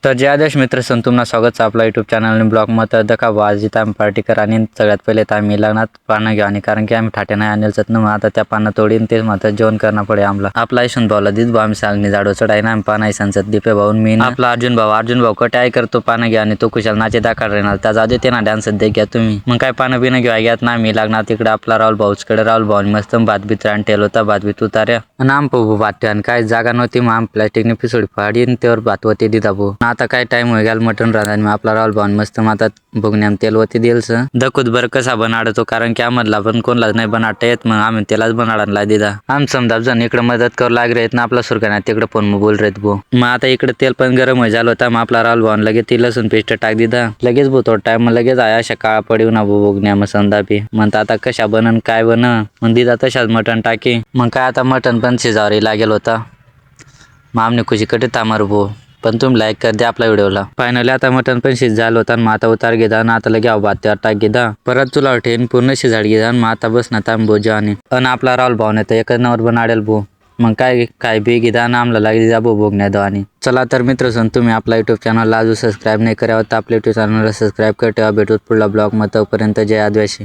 तर जय आदेश मित्र सन तुम्हाला स्वागत आपला यूट्यूब चॅनल आणि ब्लॉग मध्ये दखा आज इथं आम्ही पार्टी करा आणि सगळ्यात पहिले तर आम्ही लग्नात पानं घेऊ आणि कारण की आम्ही ठाटे नाही आणलं जात ना आता त्या पानं तोडीन तेच मात्र जेवण करणं पडे आम्हाला आपला ऐसून भाऊला दिस भाऊ आम्ही सांगणी झाडो चढाई ना आम्ही पाना ऐसांचं दीपे भाऊन मी आपला अर्जुन भाऊ कटे आई करतो पानं घ्या आणि तो कुशाल नाचे दाखल राहणार त्या जाऊ देते ना डान्स दे घ्या तुम्ही मग काय पानं बिनं घेऊ घ्यात ना मी लागणार तिकडे आपला राहुल भाऊचकडे राहुल भाऊ मस्त भात बित्राण ठेल होता भात बीत उतार्या आणि आम पो भात आणि काय जागा नव्हती मग आम प्लॅस्टिकने पिसोडी फाडी त्यावर भात होते दिदा भाऊ आता काय टाइम हो मटन राहणार मी आपला राहुल भाऊन मस्त मातात बघण्याम तेल होते दिलस दखूत बर कसा बनाडतो कारण की आम्हाला पण कोणलाच नाही बनाडता येत मग आम्ही त्यालाच बनाडायला दिदा आम समजा जण इकडे मदत करू लाग रेत ना आपला सुरका नाही तिकडे फोन बोल रेत भो मग आता इकडे तेल पण गरम झालं होता मग आपला राहुल भाऊन लगेच ती लसूण पेस्ट टाक दिदा लगेच भो थोडा टाइम लगेच आया अशा काळा पडीव ना भो बघण्या मग समजा बी म्हणता आता कशा बनन काय बन मग दिदा तशाच मटण टाकी मग काय आता मटण पण शिजावरी लागेल होता मग आमने खुशी कटे तामर भो पण तुम्ही लाईक कर द्या आपल्या व्हिडिओला फायनली आता मटण पण शिज झालं होता मग आता उतार घेदा आणि आता लगे भात्यावर टाक घेदा परत तुला ठेन पूर्ण शिजाड घेदा मग आता बस ना ताम भो आणि आपला राहुल भाऊने तर एकच नवर बनाडेल भो मग काय बी घेदा ना आमला लागे जा भो बघण्या दो आणि चला तर मित्र तुम्ही आपला यूट्यूब चॅनलला अजून सबस्क्राईब नाही करावं तर आपल्या यूट्यूब चॅनलला सबस्क्राईब कर ठेवा भेटूत पुढला ब्लॉग मग तोपर्यंत जय आदिवासी.